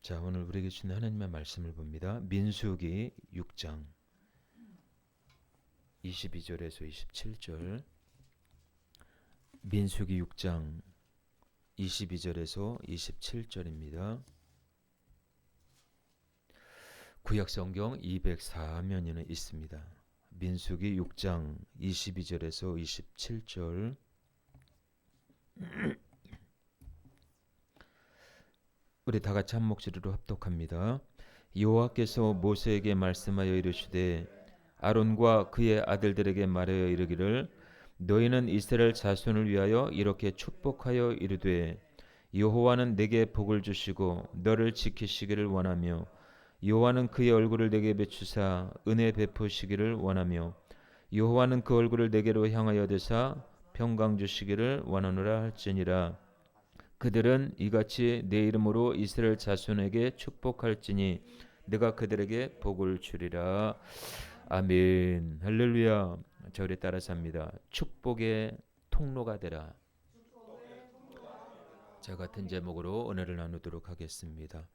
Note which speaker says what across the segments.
Speaker 1: 자, 오늘 우리에게 주신 하나님의 말씀을 봅니다. 민수기 6장 22절에서 27절. 민수기 6장 22절에서 27절입니다. 구약 성경 204면에는 있습니다. 민수기 6장 22절에서 27절. 우리 다 같이 한 목소리로 합독합니다. 여호와께서 모세에게 말씀하여 이르시되 아론과 그의 아들들에게 말하여 이르기를 너희는 이스라엘 자손을 위하여 이렇게 축복하여 이르되 여호와는 내게 복을 주시고 너를 지키시기를 원하며 여호와는 그의 얼굴을 내게 비추사 은혜 베푸시기를 원하며 여호와는 그 얼굴을 내게로 향하여 드사 평강 주시기를 원하노라 할지니라. 그들은 이같이 내 이름으로 이스라엘 자손에게 축복할지니 내가 그들에게 복을 주리라. 아멘. 할렐루야. 자, 우리 따라서 합니다. 축복의 통로가 되라. 자, 같은 제목으로 은혜를 나누도록 하겠습니다.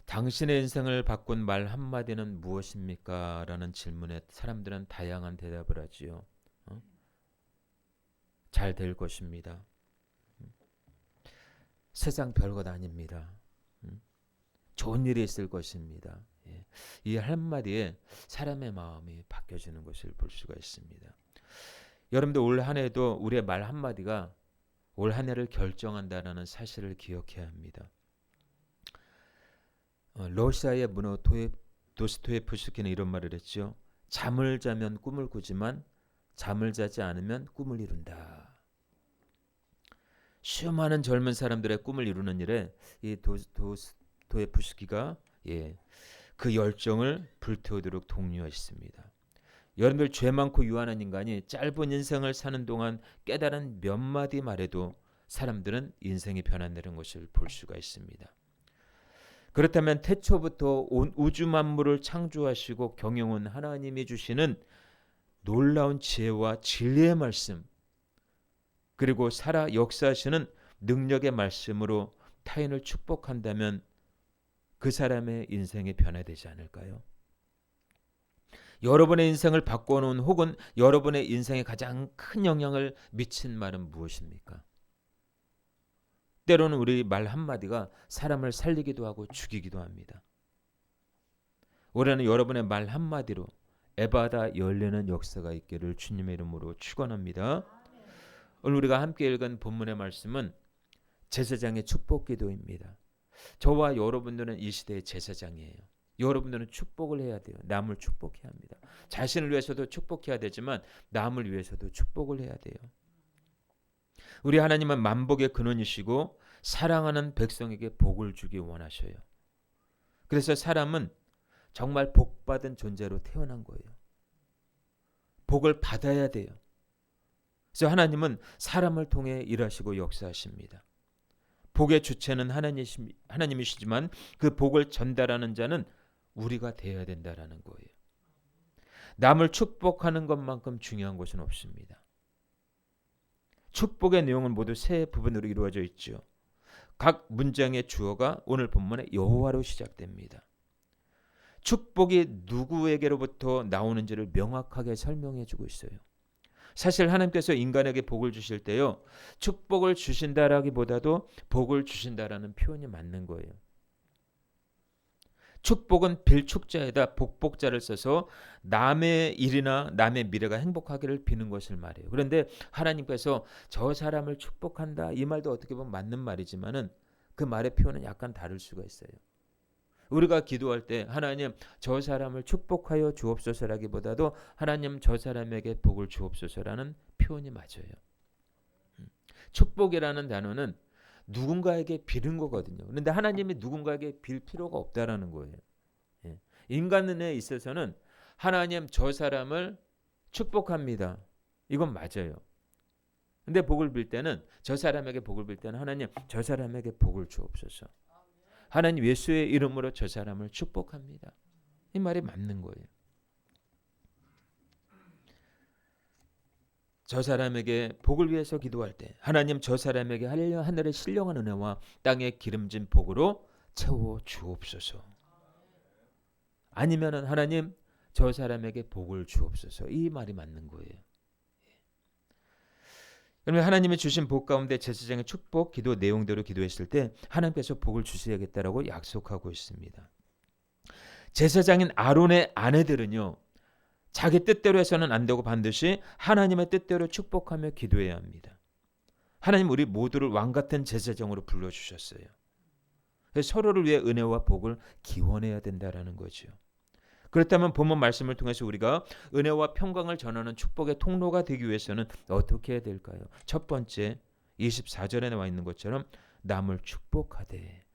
Speaker 1: 당신의 인생을 바꾼 말 한마디는 무엇입니까? 라는 질문에 사람들은 다양한 대답을 하지요. 잘 될 것입니다. 세상 별것 아닙니다. 좋은 일이 있을 것입니다. 이 한마디에 사람의 마음이 바뀌어지는 것을 볼 수가 있습니다. 여러분들 올 한 해도 우리의 말 한마디가 올 한 해를 결정한다는 사실을 기억해야 합니다. 러시아의 문호 도스토예프스키는 이런 말을 했죠. 잠을 자면 꿈을 꾸지만 잠을 자지 않으면 꿈을 이룬다. 수많은 젊은 사람들의 꿈을 이루는 일에 이 도스토예프스키가 그 열정을 불태우도록 독려했습니다. 여러분들 죄 많고 유한한 인간이 짧은 인생을 사는 동안 깨달은 몇 마디 말에도 사람들은 인생이 변한다는 것을 볼 수가 있습니다. 그렇다면 태초부터 온 우주 만물을 창조하시고 경영은 하나님이 주시는 놀라운 지혜와 진리의 말씀, 그리고 살아 역사하시는 능력의 말씀으로 타인을 축복한다면 그 사람의 인생이 변화되지 않을까요? 여러분의 인생을 바꿔놓은 혹은 여러분의 인생에 가장 큰 영향을 미친 말은 무엇입니까? 때로는 우리 말 한마디가 사람을 살리기도 하고 죽이기도 합니다. 올해는 여러분의 말 한마디로 에바다 열리는 역사가 있기를 주님의 이름으로 축원합니다. 오늘 우리가 함께 읽은 본문의 말씀은 제사장의 축복 기도입니다. 저와 여러분들은 이 시대의 제사장이에요. 여러분들은 축복을 해야 돼요. 남을 축복해야 합니다. 자신을 위해서도 축복해야 되지만 남을 위해서도 축복을 해야 돼요. 우리 하나님은 만복의 근원이시고 사랑하는 백성에게 복을 주기 원하셔요. 그래서 사람은 정말 복받은 존재로 태어난 거예요. 복을 받아야 돼요. 그래서 하나님은 사람을 통해 일하시고 역사하십니다. 복의 주체는 하나님이시지만 그 복을 전달하는 자는 우리가 되어야 된다라는 거예요. 남을 축복하는 것만큼 중요한 것은 없습니다. 축복의 내용은 모두 세 부분으로 이루어져 있죠. 각 문장의 주어가 오늘 본문에 여호와로 시작됩니다. 축복이 누구에게로부터 나오는지를 명확하게 설명해 주고 있어요. 사실 하나님께서 인간에게 복을 주실 때요, 축복을 주신다라기보다도 복을 주신다라는 표현이 맞는 거예요. 축복은 빌축자에다 복복자를 써서 남의 일이나 남의 미래가 행복하기를 비는 것을 말해요. 그런데 하나님께서 저 사람을 축복한다, 이 말도 어떻게 보면 맞는 말이지만은 그 말의 표현은 약간 다를 수가 있어요. 우리가 기도할 때 하나님 저 사람을 축복하여 주옵소서라기보다도 하나님 저 사람에게 복을 주옵소서라는 표현이 맞아요. 축복이라는 단어는 누군가에게 빌는 거거든요. 그런데 하나님이 누군가에게 빌 필요가 없다라는 거예요. 인간에 있어서는 하나님 저 사람을 축복합니다. 이건 맞아요. 근데 복을 빌 때는 저 사람에게 복을 빌 때는 하나님 저 사람에게 복을 주옵소서. 하나님 예수의 이름으로 저 사람을 축복합니다. 이 말이 맞는 거예요. 저 사람에게 복을 위해서 기도할 때 하나님 저 사람에게 하늘의 신령한 은혜와 땅의 기름진 복으로 채워 주옵소서. 아니면은 하나님 저 사람에게 복을 주옵소서. 이 말이 맞는 거예요. 그러면 하나님이 주신 복 가운데 제사장의 축복 기도 내용대로 기도했을 때 하나님께서 복을 주셔야겠다라고 약속하고 있습니다. 제사장인 아론의 아내들은요, 자기 뜻대로 해서는 안 되고 반드시 하나님의 뜻대로 축복하며 기도해야 합니다. 하나님 우리 모두를 왕 같은 제사장으로 불러주셨어요. 그래서 서로를 위해 은혜와 복을 기원해야 된다라는 거죠. 그렇다면 본문 말씀을 통해서 우리가 은혜와 평강을 전하는 축복의 통로가 되기 위해서는 어떻게 해야 될까요? 첫 번째 24절에 나와 있는 것처럼 남을 축복하되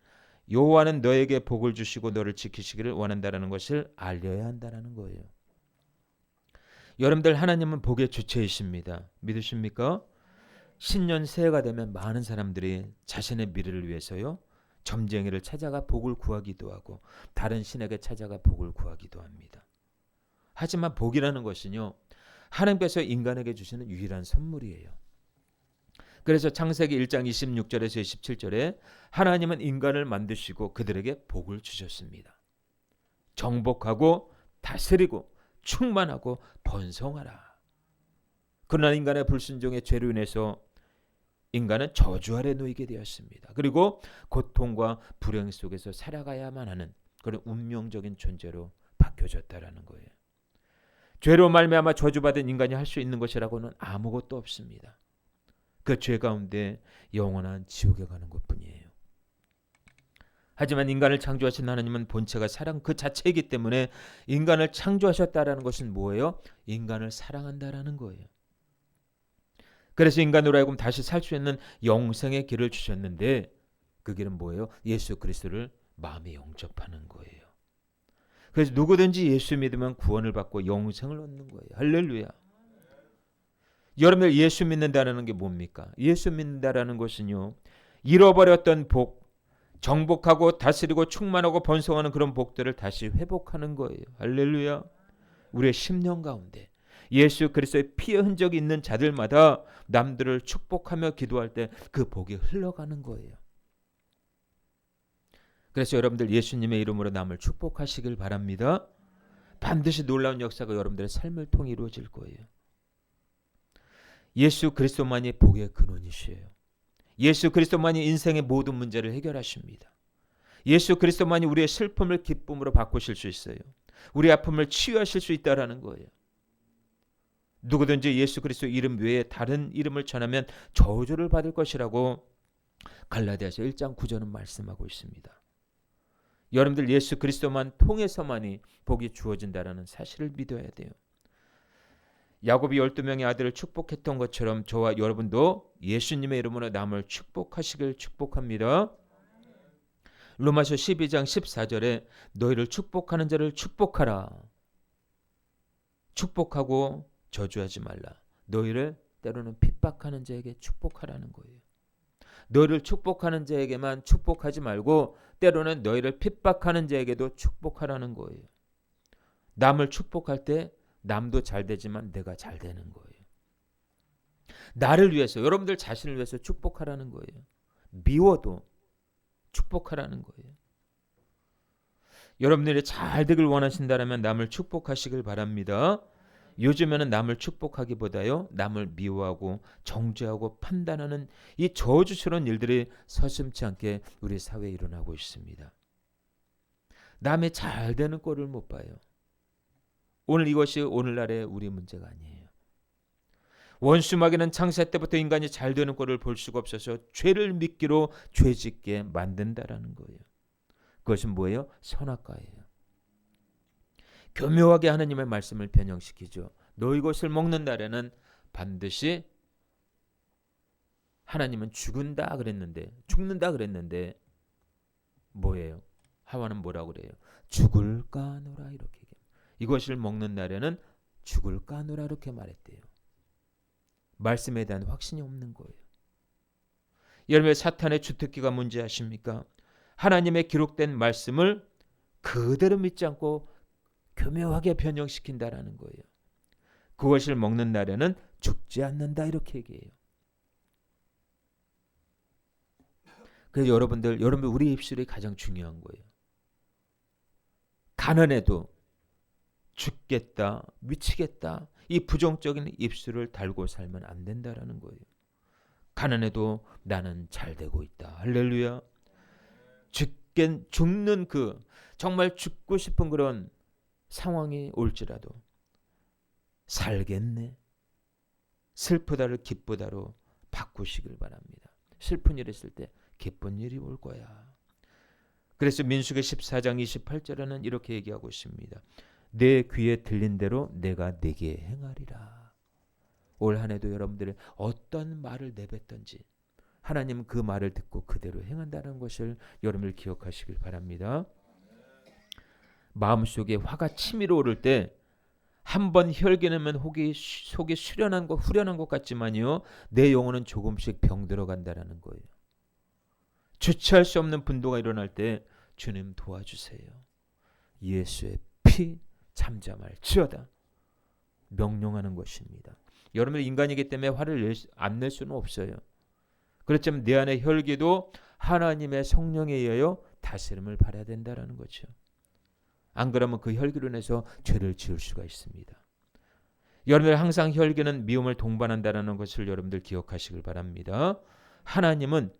Speaker 1: 여호와는 너에게 복을 주시고 너를 지키시기를 원한다라는 것을 알려야 한다는 거예요. 여러분들 하나님은 복의 주체이십니다. 믿으십니까? 신년 새해가 되면 많은 사람들이 자신의 미래를 위해서요, 점쟁이를 찾아가 복을 구하기도 하고 다른 신에게 찾아가 복을 구하기도 합니다. 하지만 복이라는 것은요, 하나님께서 인간에게 주시는 유일한 선물이에요. 그래서 창세기 1장 26절에서 27절에 하나님은 인간을 만드시고 그들에게 복을 주셨습니다. 정복하고 다스리고 충만하고 번성하라. 그러나 인간의 불순종의 죄로 인해서 인간은 저주 아래 놓이게 되었습니다. 그리고 고통과 불행 속에서 살아가야만 하는 그런 운명적인 존재로 바뀌어졌다라는 거예요. 죄로 말미암아 저주받은 인간이 할 수 있는 것이라고는 아무것도 없습니다. 그 죄 가운데 영원한 지옥에 가는 것뿐이에요. 하지만 인간을 창조하신 하나님은 본체가 사랑 그 자체이기 때문에 인간을 창조하셨다라는 것은 뭐예요? 인간을 사랑한다라는 거예요. 그래서 인간으로 하여금 다시 살 수 있는 영생의 길을 주셨는데 그 길은 뭐예요? 예수 그리스도를 마음에 영접하는 거예요. 그래서 누구든지 예수 믿으면 구원을 받고 영생을 얻는 거예요. 할렐루야. 여러분들 예수 믿는다는 게 뭡니까? 예수 믿는다라는 것은요, 잃어버렸던 복, 정복하고 다스리고 충만하고 번성하는 그런 복들을 다시 회복하는 거예요. 할렐루야. 우리의 심령 가운데 예수 그리스도의 피의 흔적이 있는 자들마다 남들을 축복하며 기도할 때 그 복이 흘러가는 거예요. 그래서 여러분들 예수님의 이름으로 남을 축복하시길 바랍니다. 반드시 놀라운 역사가 여러분들의 삶을 통해 이루어질 거예요. 예수 그리스도만이 복의 근원이시에요. 예수 그리스도만이 인생의 모든 문제를 해결하십니다. 예수 그리스도만이 우리의 슬픔을 기쁨으로 바꾸실 수 있어요. 우리 아픔을 치유하실 수 있다라는 거예요. 누구든지 예수 그리스도 이름 외에 다른 이름을 전하면 저주를 받을 것이라고 갈라디아서 1장 9절은 말씀하고 있습니다. 여러분들 예수 그리스도만 통해서만이 복이 주어진다는 사실을 믿어야 돼요. 야곱이 12명의 아들을 축복했던 것처럼 저와 여러분도 예수님의 이름으로 남을 축복하시길 축복합니다. 로마서 12장 14절에 너희를 축복하는 자를 축복하라. 축복하고 저주하지 말라. 너희를 때로는 핍박하는 자에게 축복하라는 거예요. 너희를 축복하는 자에게만 축복하지 말고 때로는 너희를 핍박하는 자에게도 축복하라는 거예요. 남을 축복할 때 남도 잘 되지만 내가 잘 되는 거예요. 나를 위해서, 여러분들 자신을 위해서 축복하라는 거예요. 미워도 축복하라는 거예요. 여러분들이 잘 되길 원하신다면 남을 축복하시길 바랍니다. 요즘에는 남을 축복하기보다요, 남을 미워하고 정죄하고 판단하는 이 저주스러운 일들이 서슴지 않게 우리 사회에 일어나고 있습니다. 남의 잘 되는 꼴을 못 봐요. 오늘 이것이 오늘날의 우리 문제가 아니에요. 원수마귀는 창세 때부터 인간이 잘 되는 꼴을 볼 수가 없어서 죄를 미끼로 죄짓게 만든다라는 거예요. 그것은 뭐예요? 선악과예요. 교묘하게 하나님의 말씀을 변형시키죠. 너 이것을 먹는 날에는 반드시 하나님은 죽는다 그랬는데 뭐예요? 하와는 뭐라고 그래요? 죽을 까노라 이렇게 얘기해요. 이것을 먹는 날에는 죽을 까노라 이렇게 말했대요. 말씀에 대한 확신이 없는 거예요. 여러분 사탄의 주특기가 뭔지 아십니까? 하나님의 기록된 말씀을 그대로 믿지 않고 교묘하게 변형시킨다라는 거예요. 그것을 먹는 날에는 죽지 않는다 이렇게 얘기해요. 그래서 여러분들 우리 입술이 가장 중요한 거예요. 가난해도 죽겠다, 미치겠다, 이 부정적인 입술을 달고 살면 안 된다라는 거예요. 가난해도 나는 잘 되고 있다. 할렐루야. 죽는 그 정말 죽고 싶은 그런 상황이 올지라도 살겠네, 슬프다를 기쁘다로 바꾸시길 바랍니다. 슬픈 일 있을 때 기쁜 일이 올 거야. 그래서 민수기 14장 28절에는 이렇게 얘기하고 있습니다. 내 귀에 들린 대로 내가 네게 행하리라. 올 한 해도 여러분들이 어떤 말을 내뱉던지 하나님 그 말을 듣고 그대로 행한다는 것을 여러분들 기억하시길 바랍니다. 마음속에 화가 치밀어 오를 때 한번 혈기내면 속이 후련한 것 같지만요, 내 영혼은 조금씩 병들어간다는 거예요. 주체할 수 없는 분노가 일어날 때 주님 도와주세요. 예수의 피 잠잠할지어다 명령하는 것입니다. 여러분 인간이기 때문에 화를 안 낼 수는 없어요. 그렇지만 내 안의 혈기도 하나님의 성령에 의하여 다스림을 받아야 된다는 거죠. 안 그러면 그 혈기로 인해서 죄를 지을 수가 있습니다. 여러분들 항상 혈기는 미움을 동반한다는 것을 여러분들 기억하시길 바랍니다. 하나님은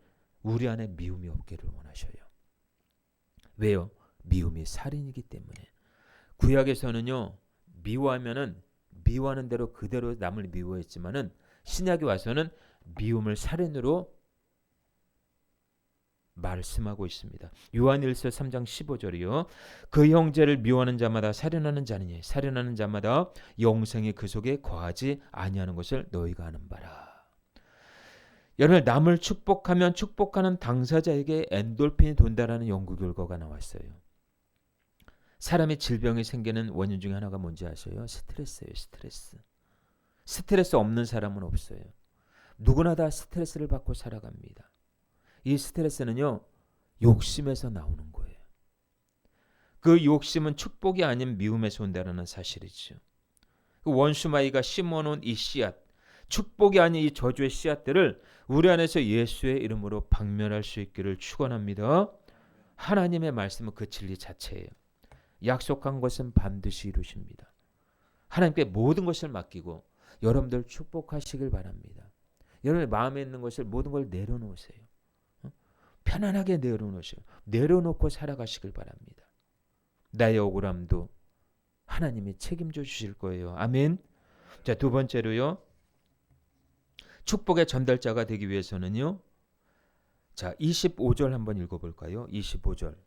Speaker 1: 우리 안에 미움이 없기를 원하셔요. 왜요? 미움이 살인이기 때문에. 구약에서는요, 미워하면은 미워하는 대로 그대로 남을 미워했지만은 신약에 와서는 미움을 살인으로 말씀하고 있습니다. 요한일서 3장 15절이요. 그 형제를 미워하는 자마다 살인하는 자니니 살인하는 자마다 영생이 그 속에 거하지 아니하는 것을 너희가 아는 바라. 여러분 남을 축복하면 축복하는 당사자에게 엔돌핀이 돈다라는 연구 결과가 나왔어요. 사람이 질병이 생기는 원인 중에 하나가 뭔지 아세요? 스트레스예요. 스트레스 없는 사람은 없어요. 누구나 다 스트레스를 받고 살아갑니다. 이 스트레스는요, 욕심에서 나오는 거예요. 그 욕심은 축복이 아닌 미움에서 온다는 사실이죠. 그 원수마귀가 심어놓은 이 씨앗, 축복이 아닌 이 저주의 씨앗들을 우리 안에서 예수의 이름으로 박멸할 수 있기를 축원합니다. 하나님의 말씀은 그 진리 자체예요. 약속한 것은 반드시 이루십니다. 하나님께 모든 것을 맡기고 여러분들 축복하시길 바랍니다. 여러분의 마음에 있는 것을 모든 걸 내려놓으세요. 편안하게 내려놓으세요. 내려놓고 살아가시길 바랍니다. 나의 억울함도 하나님이 책임져 주실 거예요. 아멘. 자, 두 번째로요. 축복의 전달자가 되기 위해서는요. 자, 25절 한번 읽어볼까요? 25절.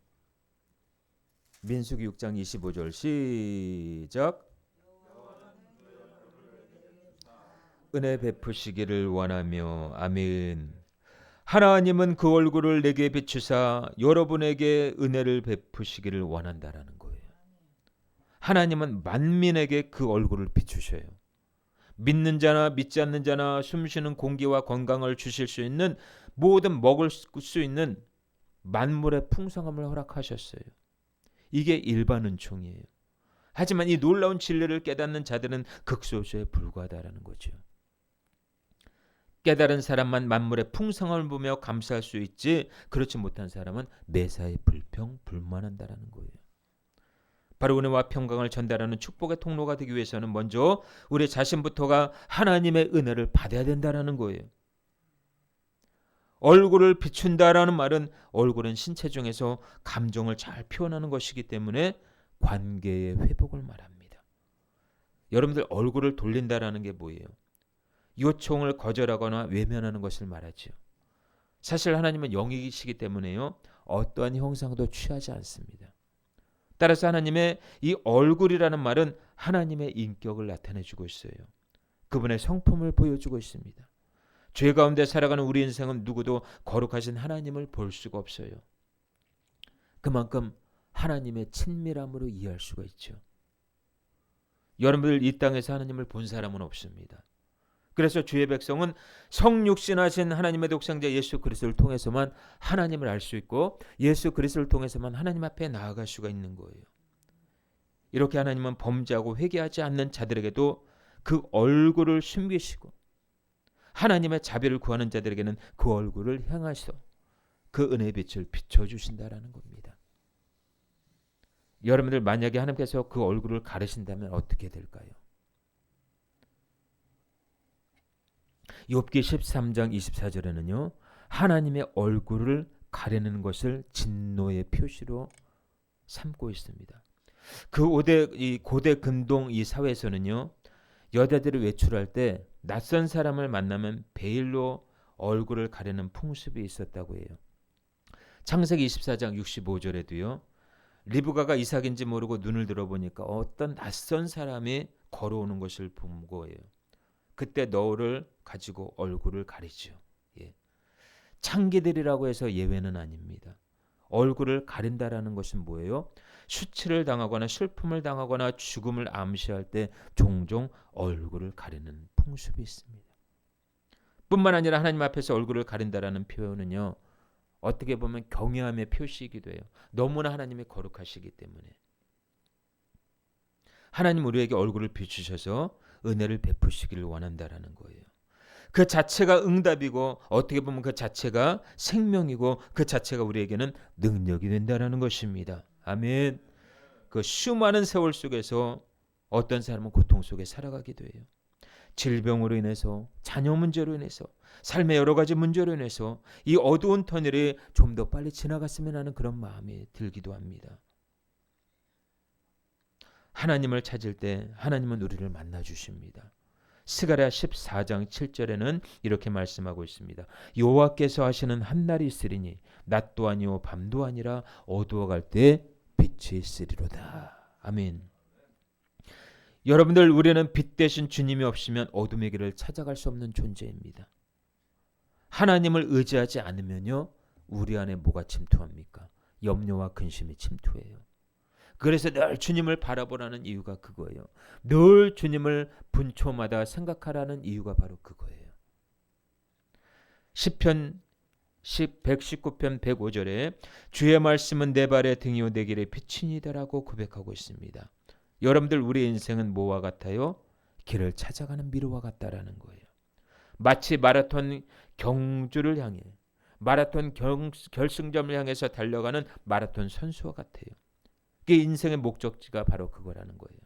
Speaker 1: 민수기 6장 25절 시작. 은혜 베푸시기를 원하며 아멘. 하나님은 그 얼굴을 내게 비추사 여러분에게 은혜를 베푸시기를 원한다라는 거예요. 하나님은 만민에게 그 얼굴을 비추셔요. 믿는 자나 믿지 않는 자나 숨쉬는 공기와 건강을 주실 수 있는 모든 먹을 수 있는 만물의 풍성함을 허락하셨어요. 이게 일반 은총이에요. 하지만 이 놀라운 진리를 깨닫는 자들은 극소수에 불과하다라는 거죠. 깨달은 사람만 만물의 풍성함을 보며 감사할 수 있지, 그렇지 못한 사람은 매사에 불평불만한다라는 거예요. 바로 은혜와 평강을 전달하는 축복의 통로가 되기 위해서는 먼저 우리 자신부터가 하나님의 은혜를 받아야 된다라는 거예요. 얼굴을 비춘다라는 말은 얼굴은 신체 중에서 감정을 잘 표현하는 것이기 때문에 관계의 회복을 말합니다. 여러분들 얼굴을 돌린다라는 게 뭐예요? 요청을 거절하거나 외면하는 것을 말하죠. 사실 하나님은 영이시기 때문에요. 어떠한 형상도 취하지 않습니다. 따라서 하나님의 이 얼굴이라는 말은 하나님의 인격을 나타내주고 있어요. 그분의 성품을 보여주고 있습니다. 죄 가운데 살아가는 우리 인생은 누구도 거룩하신 하나님을 볼 수가 없어요. 그만큼 하나님의 친밀함으로 이해할 수가 있죠. 여러분들 이 땅에서 하나님을 본 사람은 없습니다. 그래서 주의 백성은 성육신하신 하나님의 독생자 예수 그리스도를 통해서만 하나님을 알 수 있고 예수 그리스도를 통해서만 하나님 앞에 나아갈 수가 있는 거예요. 이렇게 하나님은 범죄하고 회개하지 않는 자들에게도 그 얼굴을 숨기시고 하나님의 자비를 구하는 자들에게는 그 얼굴을 향하셔 그 은혜의 빛을 비춰주신다라는 겁니다. 여러분들 만약에 하나님께서 그 얼굴을 가르신다면 어떻게 될까요? 욥기 13장 24절에는요. 하나님의 얼굴을 가리는 것을 진노의 표시로 삼고 있습니다. 그 고대 근동 이 사회에서는요. 여자들이 외출할 때 낯선 사람을 만나면 베일로 얼굴을 가리는 풍습이 있었다고 해요. 창세기 24장 65절에도요. 리브가가 이삭인지 모르고 눈을 들어보니까 어떤 낯선 사람이 걸어오는 것을 본 거예요. 그때 너울을 가지고 얼굴을 가리죠. 예. 창기들이라고 해서 예외는 아닙니다. 얼굴을 가린다라는 것은 뭐예요? 수치를 당하거나 슬픔을 당하거나 죽음을 암시할 때 종종 얼굴을 가리는 풍습이 있습니다. 뿐만 아니라 하나님 앞에서 얼굴을 가린다라는 표현은요. 어떻게 보면 경외함의 표시이기도 해요. 너무나 하나님이 거룩하시기 때문에. 하나님 우리에게 얼굴을 비추셔서 은혜를 베푸시기를 원한다라는 거예요. 그 자체가 응답이고 어떻게 보면 그 자체가 생명이고 그 자체가 우리에게는 능력이 된다라는 것입니다. 아멘. 그 수많은 세월 속에서 어떤 사람은 고통 속에 살아가기도 해요. 질병으로 인해서, 자녀 문제로 인해서, 삶의 여러 가지 문제로 인해서 이 어두운 터널이 좀 더 빨리 지나갔으면 하는 그런 마음이 들기도 합니다. 하나님을 찾을 때 하나님은 우리를 만나 주십니다. 스가랴 14장 7절에는 이렇게 말씀하고 있습니다. 여호와께서 하시는 한 날이 있으리니 낮도 아니요 밤도 아니라 어두워갈 때 빛이 있으리로다. 아멘. 여러분들 우리는 빛 대신 주님이 없으면 어둠의 길을 찾아갈 수 없는 존재입니다. 하나님을 의지하지 않으면요. 우리 안에 뭐가 침투합니까? 염려와 근심이 침투해요. 그래서 늘 주님을 바라보라는 이유가 그거예요. 늘 주님을 분초마다 생각하라는 이유가 바로 그거예요. 시편 119편 105절에 주의 말씀은 내 발의 등이요 내 길의 빛이니다라고 고백하고 있습니다. 여러분들 우리의 인생은 뭐와 같아요? 길을 찾아가는 미로와 같다라는 거예요. 마치 마라톤 경주를 향해 마라톤 결승점을 향해서 달려가는 마라톤 선수와 같아요. 그 인생의 목적지가 바로 그거라는 거예요.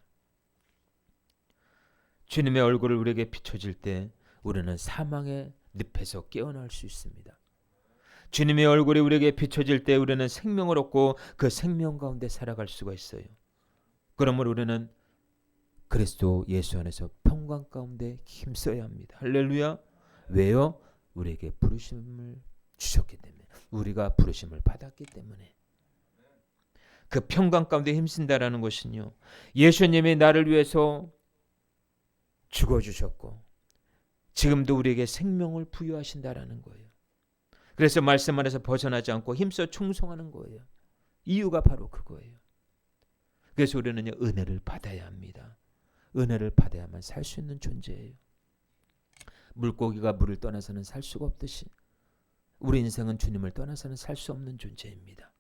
Speaker 1: 주님의 얼굴을 우리에게 비춰질 때 우리는 사망의 늪에서 깨어날 수 있습니다. 주님의 얼굴이 우리에게 비춰질 때 우리는 생명을 얻고 그 생명 가운데 살아갈 수가 있어요. 그러므로 우리는 그리스도 예수 안에서 평강 가운데 힘써야 합니다. 할렐루야. 왜요? 우리에게 부르심을 주셨기 때문에, 우리가 부르심을 받았기 때문에. 그 평강 가운데 힘쓴다라는 것은요, 예수님이 나를 위해서 죽어주셨고 지금도 우리에게 생명을 부여하신다라는 거예요. 그래서 말씀 안에서 벗어나지 않고 힘써 충성하는 거예요. 이유가 바로 그거예요. 그래서 우리는 은혜를 받아야 합니다. 은혜를 받아야만 살 수 있는 존재예요. 물고기가 물을 떠나서는 살 수가 없듯이 우리 인생은 주님을 떠나서는 살 수 없는 존재입니다.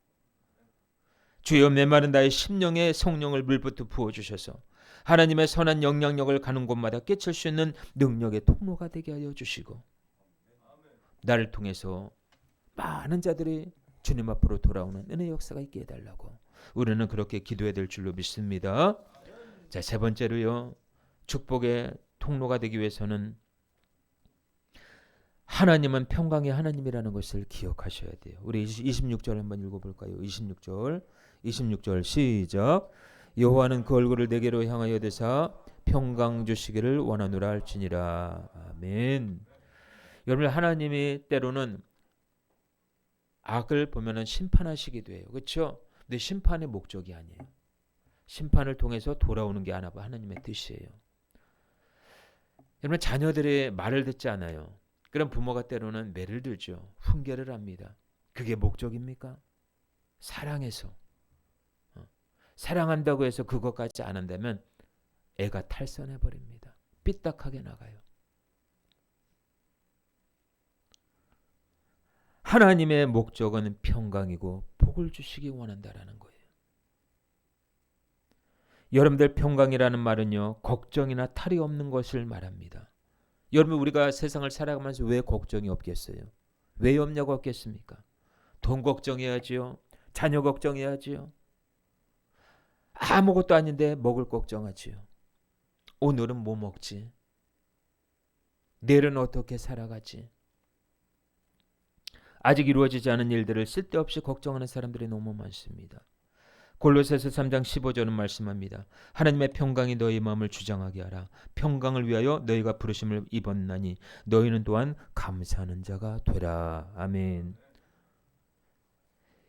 Speaker 1: 주여 메마른 나의 심령에 성령을 물부터 부어주셔서 하나님의 선한 영향력을 가는 곳마다 끼칠 수 있는 능력의 통로가 되게 하여 주시고 나를 통해서 많은 자들이 주님 앞으로 돌아오는 은혜의 역사가 있게 해달라고 우리는 그렇게 기도해야 될 줄로 믿습니다. 자, 세 번째로요. 축복의 통로가 되기 위해서는 하나님은 평강의 하나님이라는 것을 기억하셔야 돼요. 우리 26절 한번 읽어볼까요? 26절 시작. 여호와는 그 얼굴을 내게로 향하여 대사 평강 주시기를 원하노라 할지니라. 아멘. 여러분 하나님이 때로는 악을 보면은 심판하시기도 해요. 그렇죠? 근데 심판의 목적이 아니에요. 심판을 통해서 돌아오는 게 하나님의 뜻이에요. 여러분 자녀들이 말을 듣지 않아요. 그럼 부모가 때로는 매를 들죠. 훈계를 합니다. 그게 목적입니까? 사랑해서. 사랑한다고 해서 그것까지 안 한다면 애가 탈선해버립니다. 삐딱하게 나가요. 하나님의 목적은 평강이고 복을 주시기 원한다라는 거예요. 여러분들 평강이라는 말은요. 걱정이나 탈이 없는 것을 말합니다. 여러분 우리가 세상을 살아가면서 왜 걱정이 없겠어요? 왜 염려가 없겠습니까? 돈 걱정해야지요. 자녀 걱정해야지요. 아무것도 아닌데 먹을 걱정하지요. 오늘은 뭐 먹지? 내일은 어떻게 살아가지? 아직 이루어지지 않은 일들을 쓸데없이 걱정하는 사람들이 너무 많습니다. 골로새서 3장 15절은 말씀합니다. 하나님의 평강이 너희 마음을 주장하게 하라. 평강을 위하여 너희가 부르심을 입었나니 너희는 또한 감사하는 자가 되라. 아멘.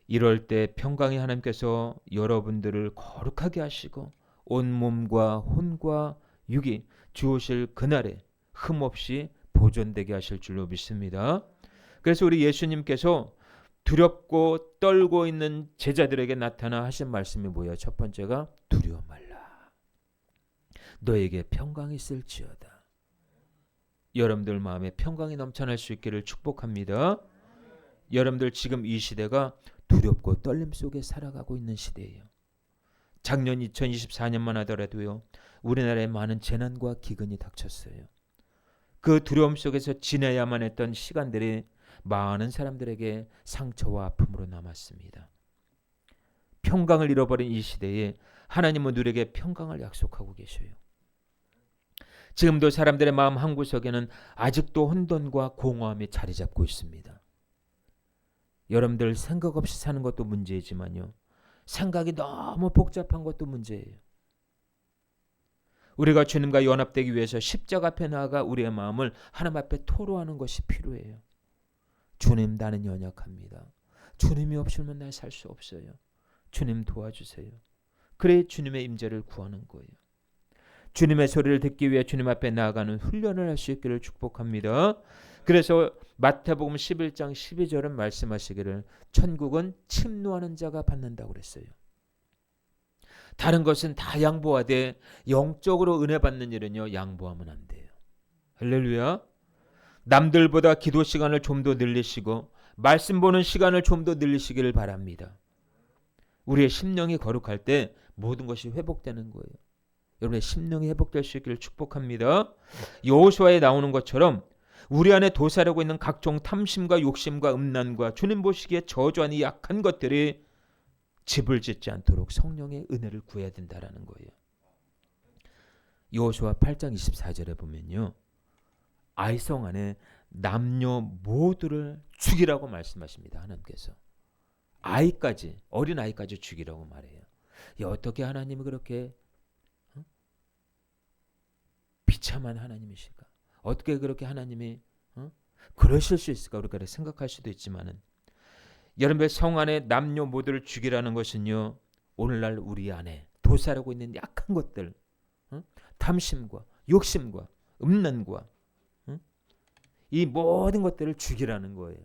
Speaker 1: 이럴 때 평강이 하나님께서 여러분들을 거룩하게 하시고 온 몸과 혼과 육이 주오실 그날에 흠없이 보존되게 하실 줄로 믿습니다. 그래서 우리 예수님께서 두렵고 떨고 있는 제자들에게 나타나 하신 말씀이 뭐예요? 첫 번째가 두려워 말라. 너에게 평강이 있을지어다. 여러분들 마음에 평강이 넘쳐날 수 있기를 축복합니다. 여러분들 지금 이 시대가 두렵고 떨림 속에 살아가고 있는 시대예요. 작년 2024년만 하더라도요. 우리나라에 많은 재난과 기근이 닥쳤어요. 그 두려움 속에서 지내야만 했던 시간들이 많은 사람들에게 상처와 아픔으로 남았습니다. 평강을 잃어버린 이 시대에 하나님은 우리에게 평강을 약속하고 계셔요. 지금도 사람들의 마음 한구석에는 아직도 혼돈과 공허함이 자리 잡고 있습니다. 여러분들 생각 없이 사는 것도 문제이지만요. 생각이 너무 복잡한 것도 문제예요. 우리가 주님과 연합되기 위해서 십자가 앞에 나아가 우리의 마음을 하나님 앞에 토로하는 것이 필요해요. 주님, 나는 연약합니다. 주님이 없으면 나 살 수 없어요. 주님 도와주세요. 그래 주님의 임재를 구하는 거예요. 주님의 소리를 듣기 위해 주님 앞에 나아가는 훈련을 할 수 있기를 축복합니다. 그래서 마태복음 11장 12절은 말씀하시기를 천국은 침노하는 자가 받는다고 그랬어요. 다른 것은 다 양보하되 영적으로 은혜 받는 일은요, 양보하면 안 돼요. 할렐루야. 남들보다 기도 시간을 좀 더 늘리시고 말씀 보는 시간을 좀 더 늘리시기를 바랍니다. 우리의 심령이 거룩할 때 모든 것이 회복되는 거예요. 여러분의 심령이 회복될 수 있기를 축복합니다. 여호수아에 나오는 것처럼 우리 안에 도사리고 있는 각종 탐심과 욕심과 음란과 주님 보시기에 저주하니 약한 것들이 집을 짓지 않도록 성령의 은혜를 구해야 된다라는 거예요. 여호수아 8장 24절에 보면요. 아이성 안에 남녀 모두를 죽이라고 말씀하십니다. 하나님께서. 아이까지, 어린 아이까지 죽이라고 말해요. 어떻게 하나님이 그렇게 비참한 하나님이실까? 어떻게 그렇게 하나님이 그러실 수 있을까? 우리가 생각할 수도 있지만은 여러분의 성 안에 남녀 모두를 죽이라는 것은요. 오늘날 우리 안에 도사리고 있는 약한 것들, 탐심과 욕심과 음란과 이 모든 것들을 죽이라는 거예요.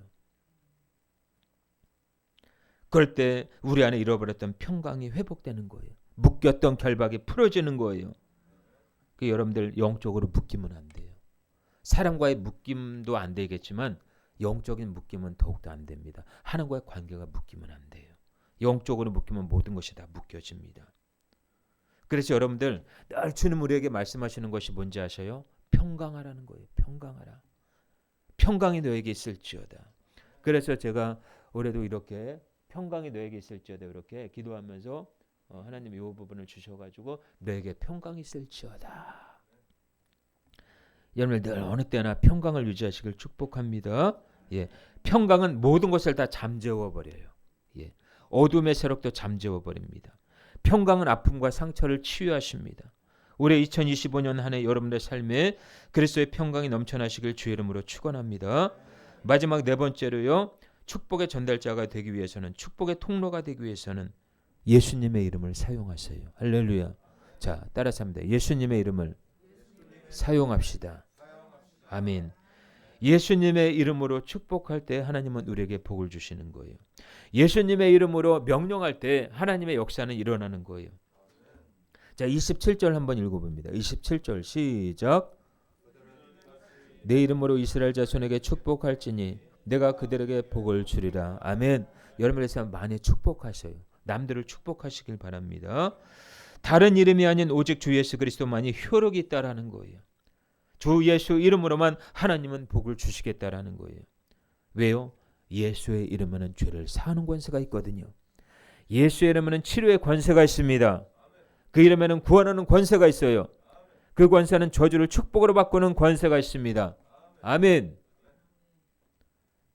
Speaker 1: 그럴 때 우리 안에 잃어버렸던 평강이 회복되는 거예요. 묶였던 결박이 풀어지는 거예요. 여러분들 영적으로 묶이면 안 돼요. 사람과의 묶임도 안 되겠지만 영적인 묶임은 더욱더 안 됩니다. 하나님과의 관계가 묶이면 안 돼요. 영적으로 묶이면 모든 것이 다 묶여집니다. 그래서 여러분들 늘 주님 우리에게 말씀하시는 것이 뭔지 아셔요? 평강하라는 거예요. 평강하라. 평강이 너에게 있을지어다. 그래서 제가 올해도 이렇게 평강이 너에게 있을지어다 이렇게 기도하면서 하나님이 이 부분을 주셔가지고 너에게 평강이 있을지어다. 여러분들 늘 어느 때나 평강을 유지하시길 축복합니다. 예, 평강은 모든 것을 다 잠재워 버려요. 예, 어둠의 세력도 잠재워 버립니다. 평강은 아픔과 상처를 치유하십니다. 올해 2025년 한 해 여러분의 삶에 그리스도의 평강이 넘쳐나시길 주의 이름으로 축원합니다. 마지막 네 번째로요. 축복의 전달자가 되기 위해서는, 축복의 통로가 되기 위해서는 예수님의 이름을 사용하세요. 할렐루야. 자, 따라서 합니다. 예수님의 이름을 사용합시다. 아멘. 예수님의 이름으로 축복할 때 하나님은 우리에게 복을 주시는 거예요. 예수님의 이름으로 명령할 때 하나님의 역사는 일어나는 거예요. 자, 27절 한번 읽어봅니다. 27절 시작. 내 이름으로 이스라엘 자손에게 축복할지니 내가 그들에게 복을 주리라. 아멘. 여러분께서 많이 축복하셔요. 남들을 축복하시길 바랍니다. 다른 이름이 아닌 오직 주 예수 그리스도만이 효력이 있다라는 거예요. 주 예수 이름으로만 하나님은 복을 주시겠다라는 거예요. 왜요? 예수의 이름에는 죄를 사하는 권세가 있거든요. 예수의 이름에는 치료의 권세가 있습니다. 그 이름에는 구원하는 권세가 있어요. 그 권세는 저주를 축복으로 바꾸는 권세가 있습니다. 아멘.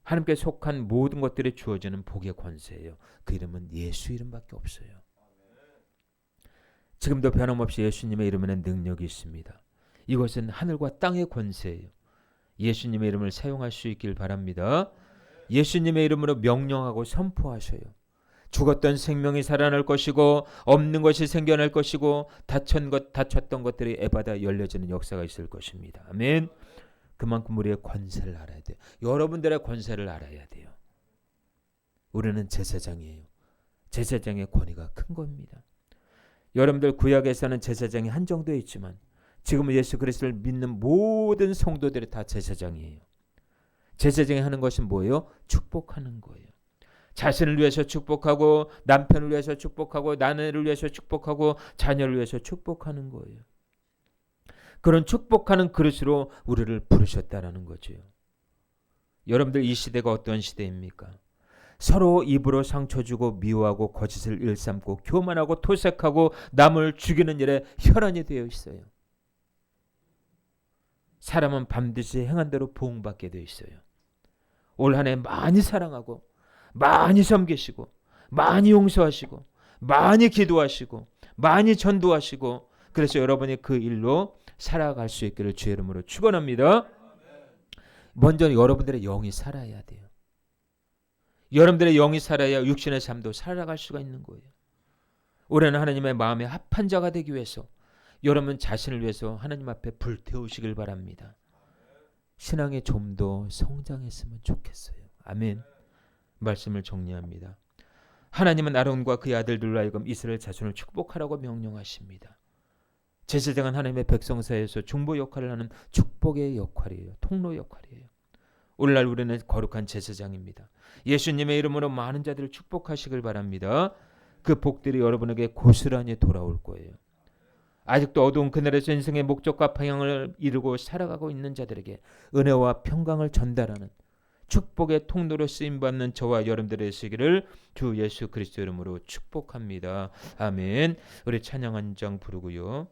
Speaker 1: 하나님께 속한 모든 것들이 주어지는 복의 권세예요. 그 이름은 예수 이름밖에 없어요. 지금도 변함없이 예수님의 이름에는 능력이 있습니다. 이것은 하늘과 땅의 권세예요. 예수님의 이름을 사용할 수 있길 바랍니다. 예수님의 이름으로 명령하고 선포하셔요. 죽었던 생명이 살아날 것이고 없는 것이 생겨날 것이고 닫혔던 것들이 에바다 열려지는 역사가 있을 것입니다. 아멘. 그만큼 우리의 권세를 알아야 돼요. 여러분들의 권세를 알아야 돼요. 우리는 제사장이에요. 제사장의 권위가 큰 겁니다. 여러분들 구약에서는 제사장이 한정되어 있지만 지금은 예수 그리스도를 믿는 모든 성도들이 다 제사장이에요. 제사장이 하는 것은 뭐예요? 축복하는 거예요. 자신을 위해서 축복하고 남편을 위해서 축복하고 아내를 위해서 축복하고 자녀를 위해서 축복하는 거예요. 그런 축복하는 그릇으로 우리를 부르셨다라는 거죠. 여러분들 이 시대가 어떤 시대입니까? 서로 입으로 상처 주고 미워하고 거짓을 일삼고 교만하고 토색하고 남을 죽이는 일에 혈안이 되어 있어요. 사람은 반드시 행한 대로 보응받게 되어 있어요. 올 한 해 많이 사랑하고 많이 섬기시고 많이 용서하시고 많이 기도하시고 많이 전도하시고 그래서 여러분이 그 일로 살아갈 수 있기를 주의 이름으로 축원합니다. 먼저 여러분들의 영이 살아야 돼요. 여러분들의 영이 살아야 육신의 삶도 살아갈 수가 있는 거예요. 올해는 하나님의 마음에 합한 자가 되기 위해서 여러분 자신을 위해서 하나님 앞에 불태우시길 바랍니다. 신앙에 좀 더 성장했으면 좋겠어요. 아멘. 말씀을 정리합니다. 하나님은 아론과 그의 아들들로 하여금 이스라엘 자손을 축복하라고 명령하십니다. 제사장은 하나님의 백성 사이에서 중보 역할을 하는 축복의 역할이에요. 통로 역할이에요. 오늘날 우리는 거룩한 제사장입니다. 예수님의 이름으로 많은 자들을 축복하시길 바랍니다. 그 복들이 여러분에게 고스란히 돌아올 거예요. 아직도 어두운 그날에서 인생의 목적과 방향을 이루고 살아가고 있는 자들에게 은혜와 평강을 전달하는 축복의 통로로 쓰임받는 저와 여러분들의 되시기를 주 예수 그리스도 이름으로 축복합니다. 아멘. 우리 찬양 한 장 부르고요.